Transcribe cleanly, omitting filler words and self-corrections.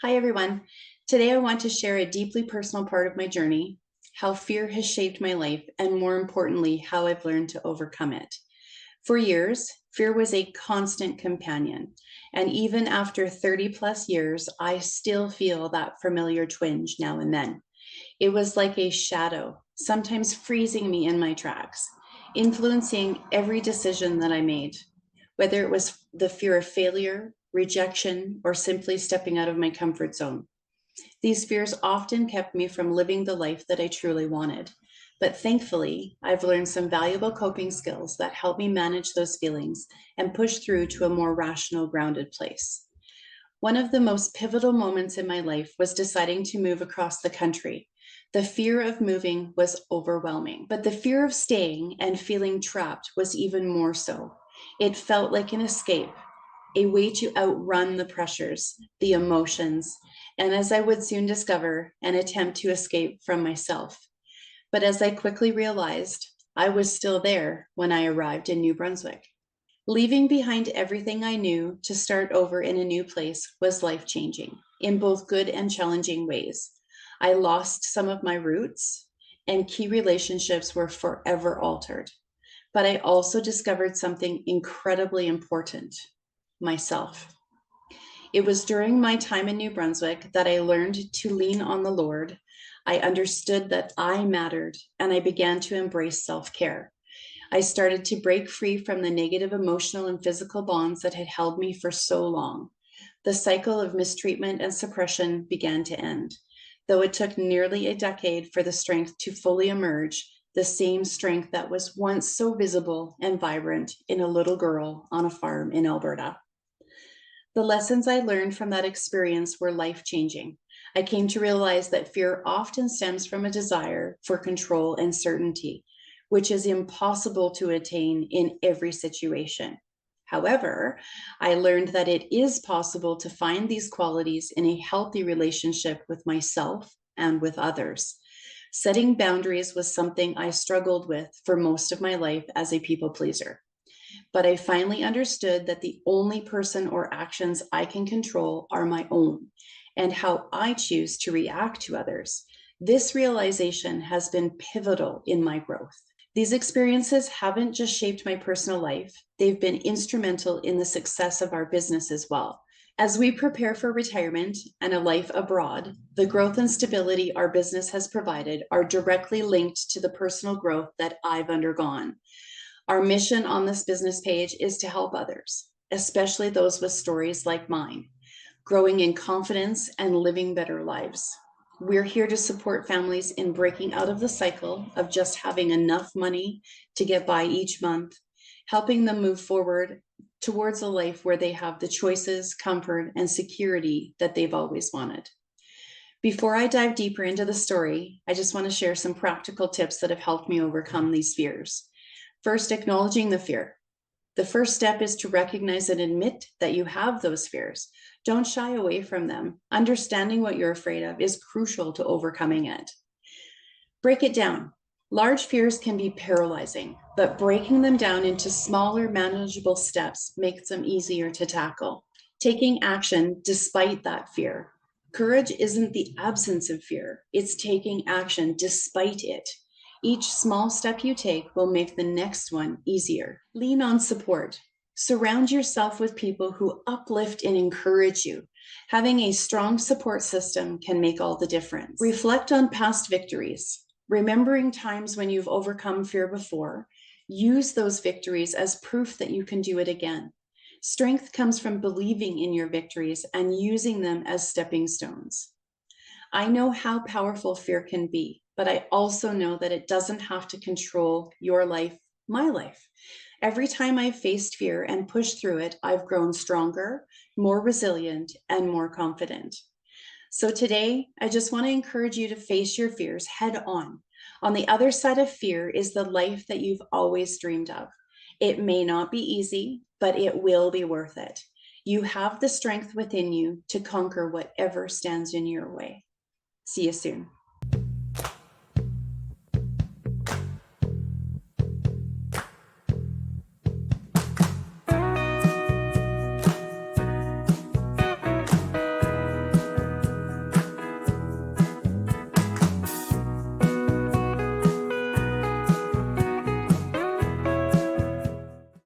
Hi, everyone. Today, I want to share a deeply personal part of my journey, how fear has shaped my life, and more importantly, how I've learned to overcome it. For years, fear was a constant companion. And even after 30 plus years, I still feel that familiar twinge now and then. It was like a shadow, sometimes freezing me in my tracks, influencing every decision that I made, whether it was the fear of failure, rejection, or simply stepping out of my comfort zone. These fears often kept me from living the life that I truly wanted. But thankfully, I've learned some valuable coping skills that help me manage those feelings and push through to a more rational, grounded place. One of the most pivotal moments in my life was deciding to move across the country. The fear of moving was overwhelming, but the fear of staying and feeling trapped was even more so. It felt like an escape, a way to outrun the pressures, the emotions, and as I would soon discover, an attempt to escape from myself. But as I quickly realized, I was still there when I arrived in New Brunswick. Leaving behind everything I knew to start over in a new place was life-changing in both good and challenging ways. I lost some of my roots, and key relationships were forever altered. But I also discovered something incredibly important: myself. It was during my time in New Brunswick that I learned to lean on the Lord. I understood that I mattered, and I began to embrace self-care. I started to break free from the negative emotional and physical bonds that had held me for so long. The cycle of mistreatment and suppression began to end. Though it took nearly a decade for the strength to fully emerge, the same strength that was once so visible and vibrant in a little girl on a farm in Alberta. The lessons I learned from that experience were life-changing. I came to realize that fear often stems from a desire for control and certainty, which is impossible to attain in every situation. However, I learned that it is possible to find these qualities in a healthy relationship with myself and with others. Setting boundaries was something I struggled with for most of my life as a people pleaser. But I finally understood that the only person or actions I can control are my own, and how I choose to react to others. This realization has been pivotal in my growth. These experiences haven't just shaped my personal life, they've been instrumental in the success of our business as well. As we prepare for retirement and a life abroad, the growth and stability our business has provided are directly linked to the personal growth that I've undergone. Our mission on this business page is to help others, especially those with stories like mine, growing in confidence and living better lives. We're here to support families in breaking out of the cycle of just having enough money to get by each month, helping them move forward towards a life where they have the choices, comfort, and security that they've always wanted. Before I dive deeper into the story, I just want to share some practical tips that have helped me overcome these fears. First, acknowledging the fear. The first step is to recognize and admit that you have those fears. Don't shy away from them. Understanding what you're afraid of is crucial to overcoming it. Break it down. Large fears can be paralyzing, but breaking them down into smaller, manageable steps makes them easier to tackle. Taking action despite that fear. Courage isn't the absence of fear, it's taking action despite it. Each small step you take will make the next one easier. Lean on support. Surround yourself with people who uplift and encourage you. Having a strong support system can make all the difference. Reflect on past victories. Remembering times when you've overcome fear before, use those victories as proof that you can do it again. Strength comes from believing in your victories and using them as stepping stones. I know how powerful fear can be, but I also know that it doesn't have to control your life, my life. Every time I've faced fear and pushed through it, I've grown stronger, more resilient, and more confident. So today, I just want to encourage you to face your fears head on. On the other side of fear is the life that you've always dreamed of. It may not be easy, but it will be worth it. You have the strength within you to conquer whatever stands in your way. See you soon.